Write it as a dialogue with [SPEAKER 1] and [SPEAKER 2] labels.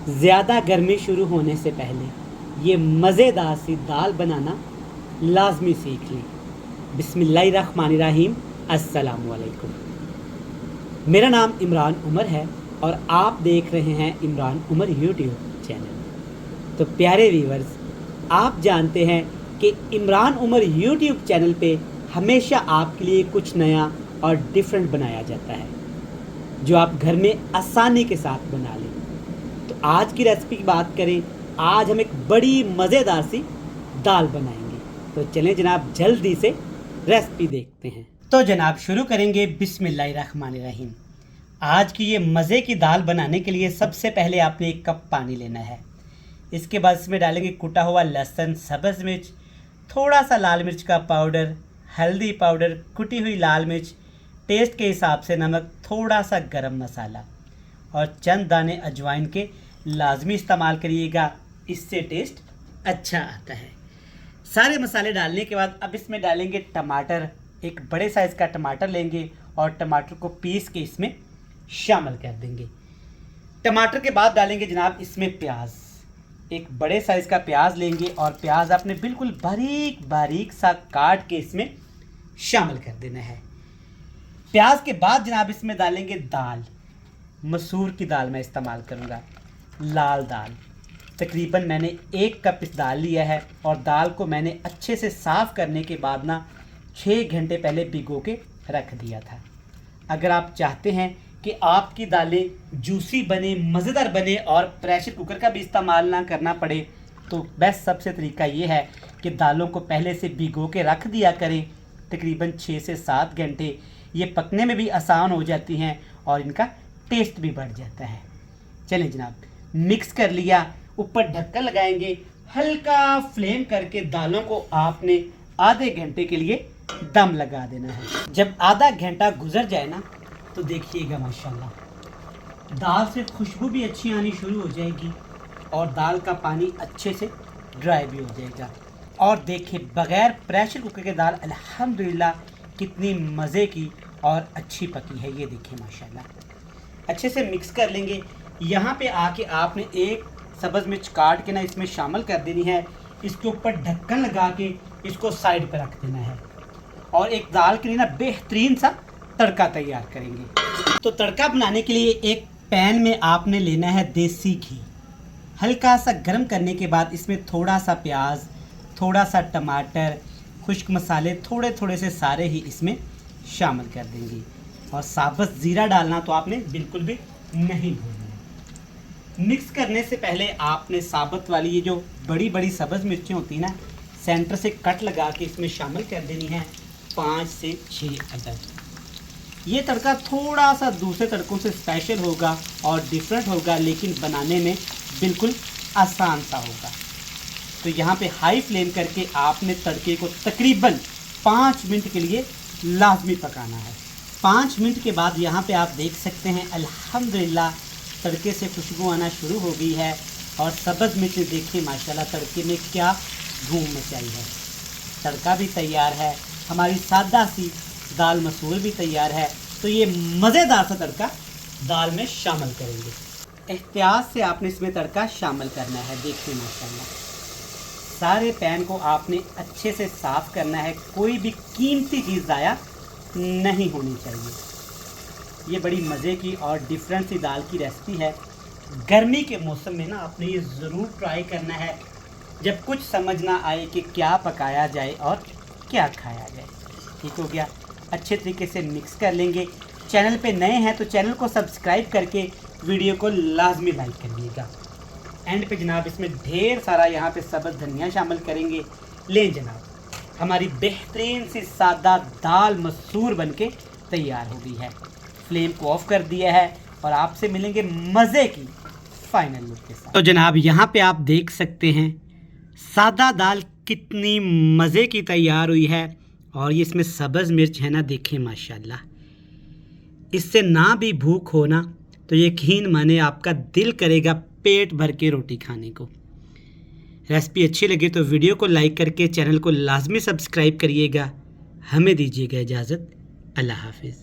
[SPEAKER 1] ज़्यादा गर्मी शुरू होने से पहले ये मज़ेदार सी दाल बनाना लाजमी सीख लें। बिस्मिल्लाहिर्रहमानिर्रहीम। अस्सलाम वालेकुम। मेरा नाम इमरान उमर है और आप देख रहे हैं इमरान उमर यूट्यूब चैनल। तो प्यारे व्यूवर्स, आप जानते हैं कि इमरान उमर यूट्यूब चैनल पे हमेशा आपके लिए कुछ नया और डिफरेंट बनाया जाता है जो आप घर में आसानी के साथ बना लें। तो आज की रेसिपी की बात करें, आज हम एक बड़ी मज़ेदार सी दाल बनाएंगे। तो चलें जनाब, जल्दी से रेसिपी देखते हैं। तो जनाब शुरू करेंगे बिस्मिल्लाहिर्रहमानिर्रहीम। आज की ये मज़े की दाल बनाने के लिए सबसे पहले आपने 1 कप पानी लेना है। इसके बाद इसमें डालेंगे कुटा हुआ लहसुन, सब्ज़ मिर्च, थोड़ा सा लाल मिर्च का पाउडर, हल्दी पाउडर, कुटी हुई लाल मिर्च, टेस्ट के हिसाब से नमक, थोड़ा सा गरम मसाला और चंद दाने अजवाइन के लाजमी इस्तेमाल करिएगा, इससे टेस्ट अच्छा आता है। सारे मसाले डालने के बाद अब इसमें डालेंगे टमाटर। एक बड़े साइज़ का टमाटर लेंगे और टमाटर को पीस के इसमें शामिल कर देंगे। टमाटर के बाद डालेंगे जनाब इसमें प्याज। एक बड़े साइज़ का प्याज लेंगे और प्याज आपने बिल्कुल बारीक बारीक सा काट के इसमें शामिल कर देना है। प्याज के बाद जनाब इसमें डालेंगे दाल। मसूर की दाल मैं इस्तेमाल करूँगा, लाल दाल। तकरीबन मैंने 1 कप इस दाल लिया है और दाल को मैंने अच्छे से साफ़ करने के बाद 6 घंटे पहले भिगो के रख दिया था। अगर आप चाहते हैं कि आपकी दालें जूसी बने, मज़ेदार बने और प्रेशर कुकर का भी इस्तेमाल ना करना पड़े, तो बेस्ट सबसे तरीका ये है कि दालों को पहले से भिगो के रख दिया करें। तकरीबन 6 से 7 घंटे ये पकने में भी आसान हो जाती हैं और इनका टेस्ट भी बढ़ जाता है। चलें जनाब, मिक्स कर लिया। ऊपर ढक्कन लगाएंगे, हल्का फ्लेम करके दालों को आपने आधे घंटे के लिए दम लगा देना है। जब आधा घंटा गुजर जाए ना, तो देखिएगा माशाल्लाह दाल से खुशबू भी अच्छी आनी शुरू हो जाएगी और दाल का पानी अच्छे से ड्राई भी हो जाएगा। और देखिए, बग़ैर प्रेशर कुकर के दाल अल्हम्दुलिल्लाह कितनी मज़े की और अच्छी पकी है। ये देखिए माशाल्लाह। अच्छे से मिक्स कर लेंगे। यहाँ पे आके आपने एक सब्ज़ मिर्च काट के ना इसमें शामिल कर देनी है। इसके ऊपर ढक्कन लगा के इसको साइड पर रख देना है और एक दाल के लिए ना बेहतरीन सा तड़का तैयार करेंगे। तो तड़का बनाने के लिए एक पैन में आपने लेना है देसी घी। हल्का सा गर्म करने के बाद इसमें थोड़ा सा प्याज, थोड़ा सा टमाटर, खुश्क मसाले थोड़े थोड़े से सारे ही इसमें शामिल कर देंगे। और साबुत ज़ीरा डालना तो आपने बिल्कुल भी नहीं भूलना। मिक्स करने से पहले आपने साबुत वाली ये जो बड़ी बड़ी सब्ज़ मिर्चें होती हैं ना, सेंटर से कट लगा के इसमें शामिल कर देनी है, 5 से 6 अदद। ये तड़का थोड़ा सा दूसरे तड़कों से स्पेशल होगा और डिफरेंट होगा, लेकिन बनाने में बिल्कुल आसान सा होगा। तो यहाँ पे हाई फ्लेम करके आपने तड़के को तकरीबन 5 मिनट के लिए लाजमी पकाना है। 5 मिनट के बाद यहाँ पे आप देख सकते हैं अल्हम्दुलिल्लाह तड़के से खुशबू आना शुरू हो गई है और सब्ज़ मिर्च देखिए माशाल्लाह तड़के में क्या धूम मचाई है। तड़का भी तैयार है, हमारी सादा सी दाल मसूर भी तैयार है। तो ये मज़ेदार सा तड़का दाल में शामिल करेंगे। एहतियात से आपने इसमें तड़का शामिल करना है। देखिए माशाल्लाह सारे पैन को आपने अच्छे से साफ़ करना है, कोई भी कीमती चीज़ ज़ाया नहीं होनी चाहिए। ये बड़ी मज़े की और डिफरेंट सी दाल की रेसिपी है। गर्मी के मौसम में ना आपने ये ज़रूर ट्राई करना है, जब कुछ समझ ना आए कि क्या पकाया जाए और क्या खाया जाए। ठीक हो गया। अच्छे तरीके से मिक्स कर लेंगे। चैनल पे नए हैं तो चैनल को सब्सक्राइब करके वीडियो को लाजमी लाइक करिएगा। एंड पे जनाब इसमें ढेर सारा यहाँ पे सब्ज़ धनिया शामिल करेंगे। लें जनाब, हमारी बेहतरीन सी सादा दाल मसूर बनके तैयार हो गई है। फ्लेम को ऑफ कर दिया है और आपसे मिलेंगे मज़े की फाइनल लुक के साथ। तो जनाब यहाँ पे आप देख सकते हैं सादा दाल कितनी मज़े की तैयार हुई है और ये इसमें सब्ज़ मिर्च है ना, देखें माशाल्लाह। इससे ना भी भूख हो ना तो यकीन माने आपका दिल करेगा पेट भर के रोटी खाने को। रेसिपी अच्छी लगे तो वीडियो को लाइक करके चैनल को लाजमी सब्सक्राइब करिएगा। हमें दीजिएगा इजाज़त। अल्लाह हाफिज़।